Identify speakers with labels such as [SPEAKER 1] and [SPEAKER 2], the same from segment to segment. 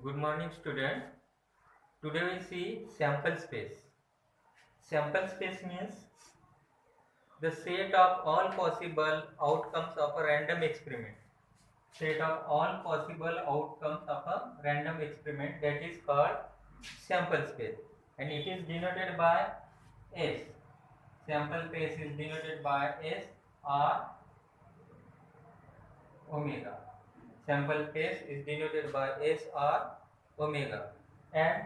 [SPEAKER 1] Good morning, student. Today we see sample space. Sample space means the set of all possible outcomes of a random experiment. Set of all possible outcomes of a random experiment, that is called sample space, and it is denoted by S. Sample space is denoted by S or omega. Sample space is denoted by S or omega, and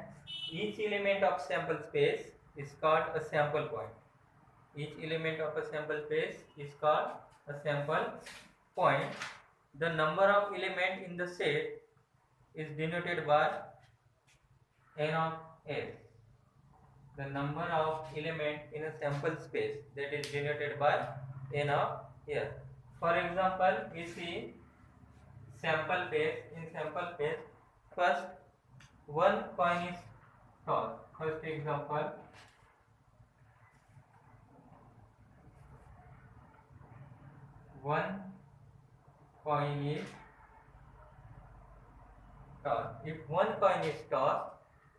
[SPEAKER 1] each element of sample space is called a sample point. Each element of a sample space is called a sample point. The number of elements in the set is denoted by n of S. The number of elements in a sample space, that is denoted by n of S. For example, we see sample space. In sample space, first one coin is tossed. First example, one coin is tossed. If one coin is tossed,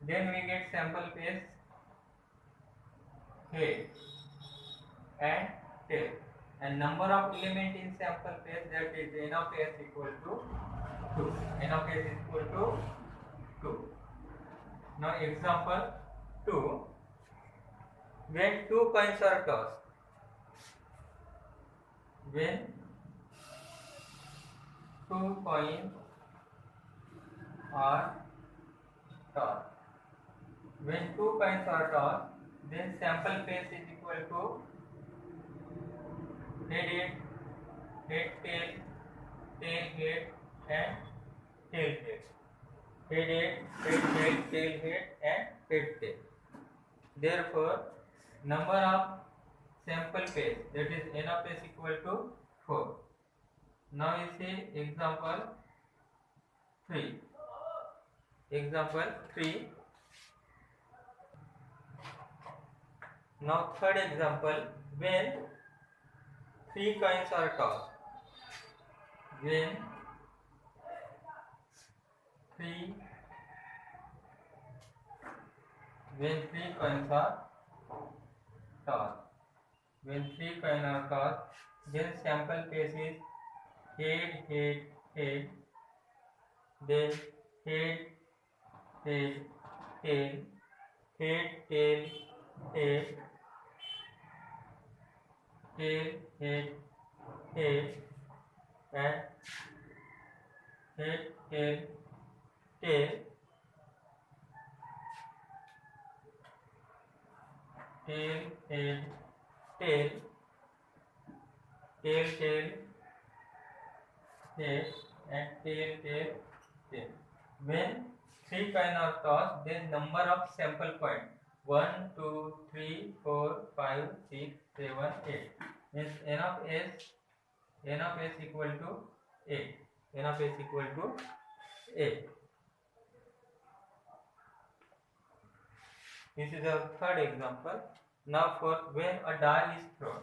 [SPEAKER 1] then we get sample space head and tail, and number of element in sample space, that is n of s equal to 2. N of s is equal to 2. Now example 2, when two coins are tossed, when two coins are tossed, when two coins are tossed, then sample space is equal to head head tail, tail head, and tail head. Head tail head, and head tail. Therefore, number of sample space, that is n of s equal to 4. Now you see example 3. Example 3. Now third example, when 3 coins are tossed. When 3 coins are tossed. When 3 coins are tossed, then sample space is head, then head, tail, head, tail, head, tail, head, and head, tail, tail, head, tail, head, and tail. When 3 coins are tossed, then number of sample point 1, 2, 3, 4, 5, 6, 7, 8. Means n of s equal to 8. N of s equal to 8. This is our third example. Now fourth, when a die is thrown.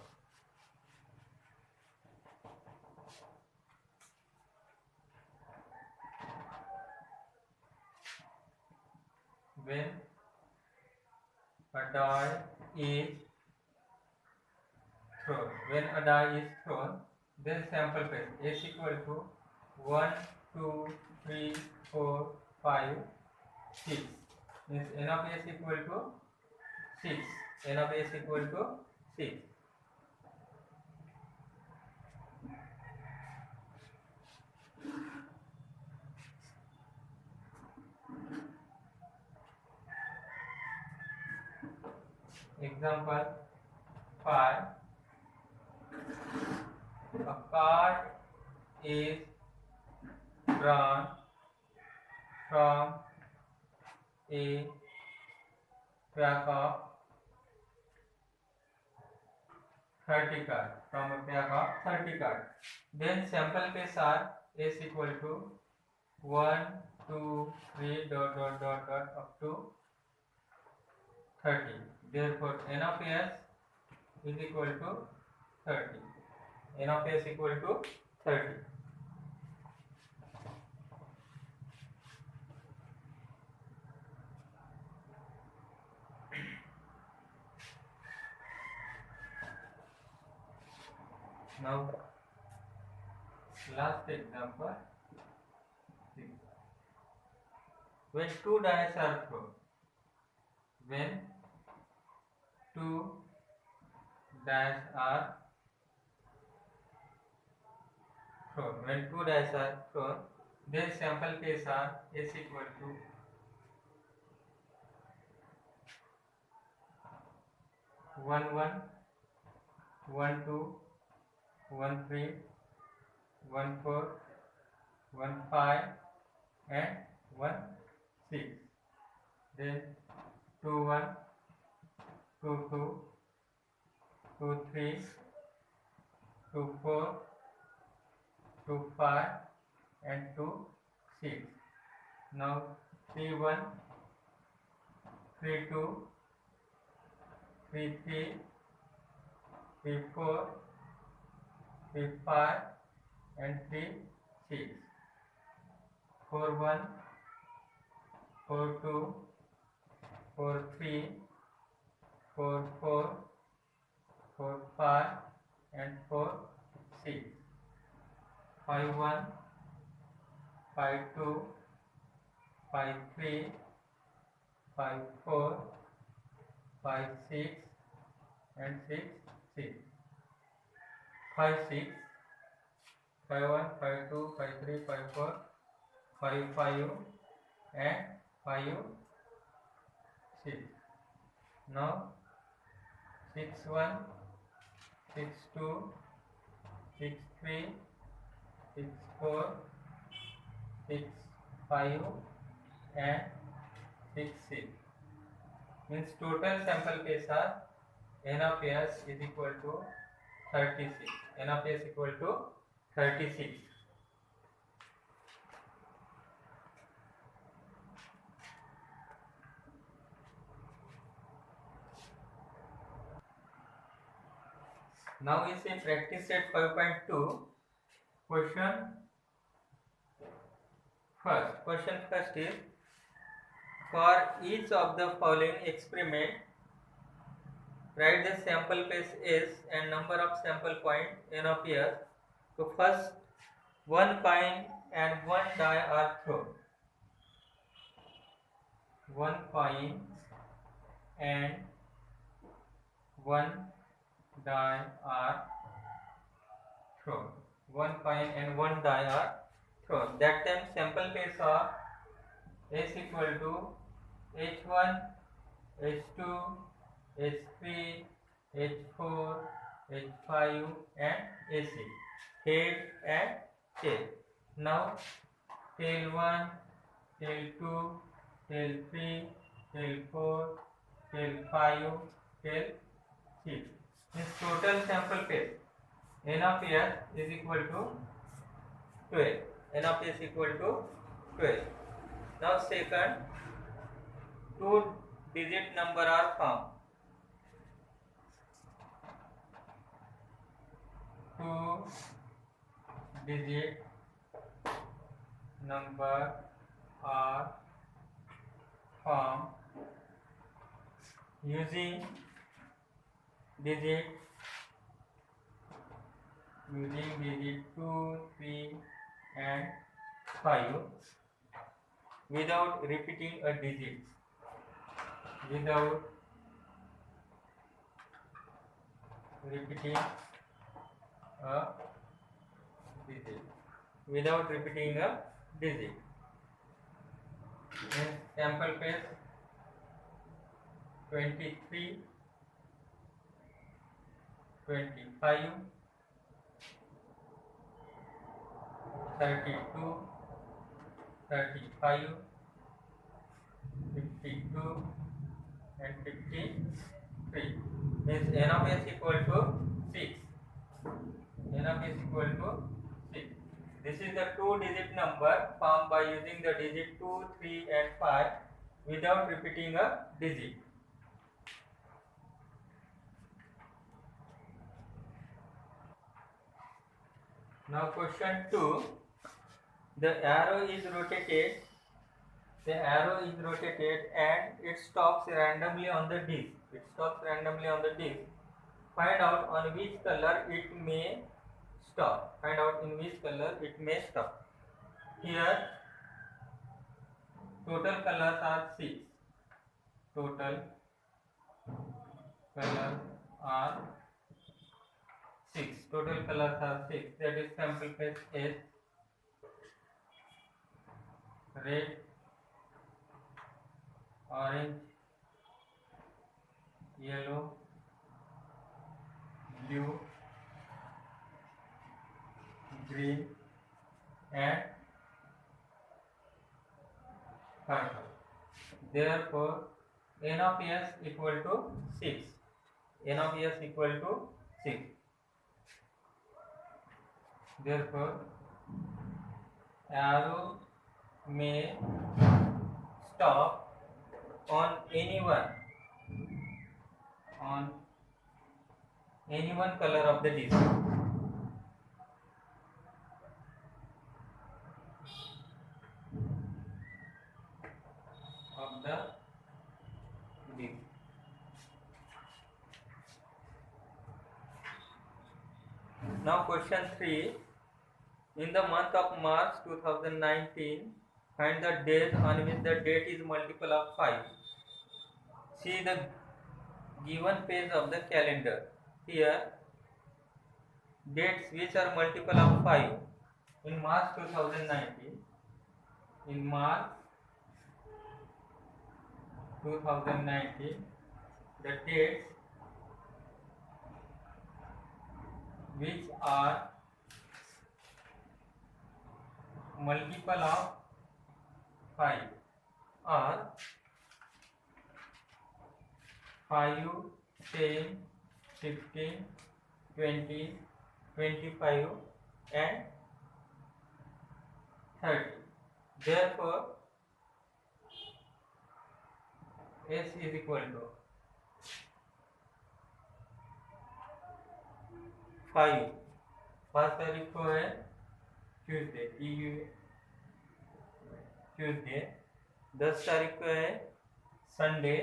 [SPEAKER 1] When a die is thrown, then sample space s equal to 1, 2, 3, 4, 5, 6. Means n of s equal to 6. N of s equal to 6. Example 5. A card is drawn from a pack of 30 cards. From a pack of 30 cards. Then sample space are s equal to 1, 2, 3, up to 30. Therefore, n of s is equal to 30. N of s equal to 30. Now last example. When two dice are thrown, when two dice are thrown, then sample case are S equal to 1 1, 1 2, 1 3, 1 4, 1 5 and 1 6. Then 2 1, 2 2, 2 3, 2 4, 2 5 and 2 6. Now 3 1, 3 2, 3 3, 3 4, 3 5 and 3 6. 4 1, 4 2, 4 3, 4 4, 4 5 and 4 6. 5 1, 5 2, 5 3, 5 4, 5 6 and 6 6. 5 6, 5 1, 5 2, 5 3, 5 4, 5 5 and 5 6. Now 6 1, 6 2, 6 3, 6 4, 6 5 and 6 6. Means total sample case are n of s is equal to 36. N of s equal to 36. Now we see practice set 5.2. Question first is, for each of the following experiment, write the sample space S and number of sample point n of s. So first, one coin and one die are thrown. One coin and one die are thrown. One coin and one die are thrown. That time sample space are S equal to H1, H2, H3, H4, H5 and AC. Head and tail. Now tail 1, tail 2, tail 3, tail 4, tail 5, tail 6. This total sample space n of s is equal to 12. N of s equal to 12. Now second, two digit number are found. Two digit number are found using digit 2, 3 and 5 without repeating a digit. Without repeating a digit. In sample space 23, 25, 32, 35, 52 and 53. Means n of s equal to 6. N of s equal to 6. This is the two digit number formed by using the digit 2, 3 and 5 without repeating a digit. Now question 2. The arrow is rotated and it stops randomly on the disc. Find out on which color it may stop. Find out in which color it may stop. Here total colors are 6. Total colors are 6. Total colors are 6. That is sample paste S, red, orange, yellow, blue, green, and purple. Therefore, n of s equal to 6. N of s equal to 6. Therefore, arrow may stop on any one color of the disc. Of the disc. Now question 3. In the month of March 2019, find the days on which the date is multiple of 5. See the given page of the calendar. Here dates which are multiple of 5 in March 2019. In March 2019, the dates which are multiple of 5 are 5, 10, 15, 20, 25 and 30. Therefore, S is equal to 5. 5 तारीख को है Tuesday, Tuesday. 10 तारीख को है Sunday.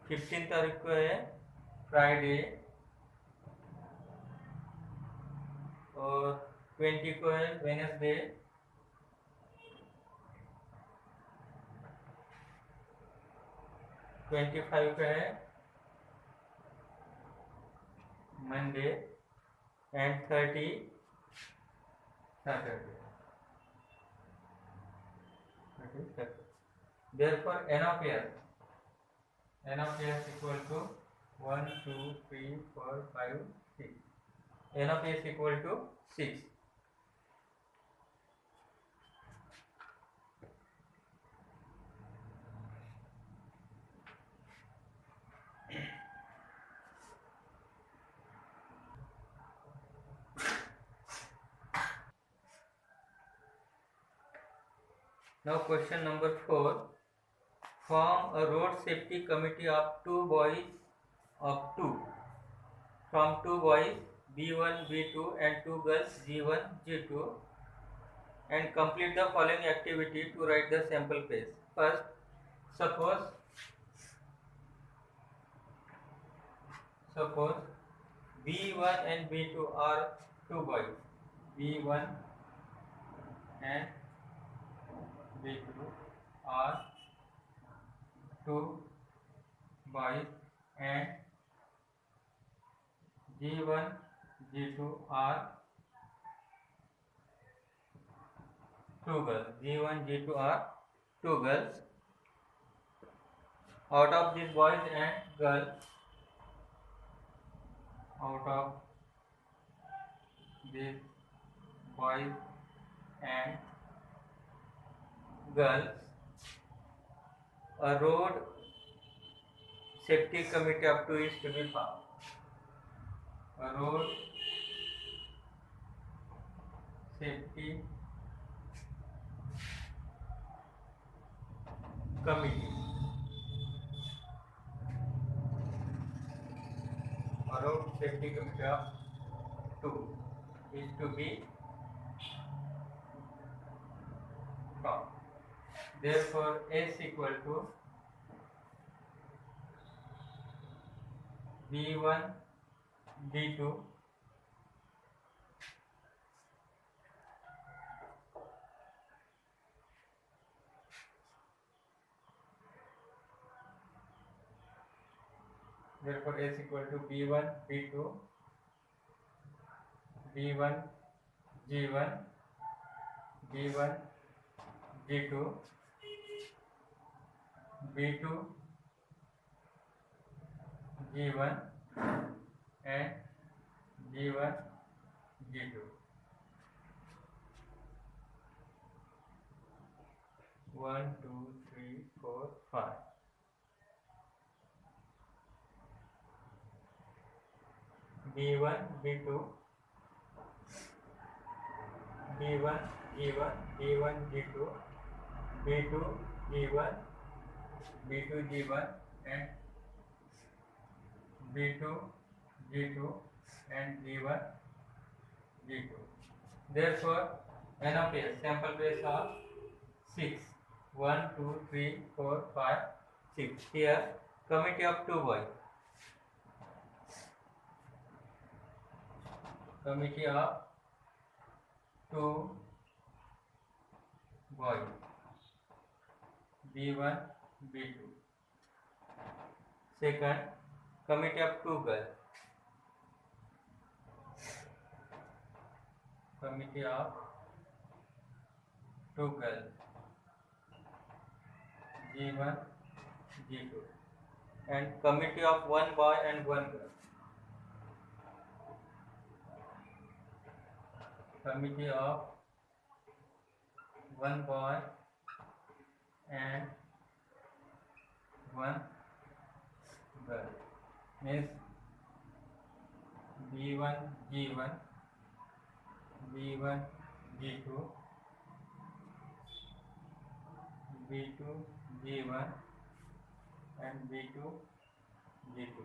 [SPEAKER 1] 15 तारीख को है Friday और 20 को है वेडनेसडे। 25 को है Monday and 30 Saturday. Therefore, n of s equal to 1, 2, 3, 4, 5, 6. N of s equal to 6. Now question number 4. Form a road safety committee of 2 boys from 2 boys B1, B2 and 2 girls G1, G2 and complete the following activity to write the sample page. First, suppose B1 and B2 are 2 boys. B1 and B2 are 2 boys and G1, G2 are 2 girls. G1, G2 are 2 girls. Out of these boys and girls, a road safety committee of 2 is to be formed. A road safety committee. A road safety committee of 2 is to be formed. Therefore, S equal to B1 D2, therefore S equal to B1, B2, B1, G1, B1, G2, B2, G1 and G1, G2. 1, 2, 3, 4, 5. B1, B2, B1, G1, B1, G2, B2, G1, B2, G1 and B2, G2 and G1, G2. Therefore, N of S, sample base of 6. 1, 2, 3, 4, 5, 6. Here, committee of 2 boys. Committee of 2 boys. B1, B2. Second, committee of 2 girls. Committee of 2 girls. G1, G2. And committee of 1 boy and 1 girl. Committee of 1 boy and 1 girl. Means B1, G1, B1, G2, B2, G1 and B2, G2.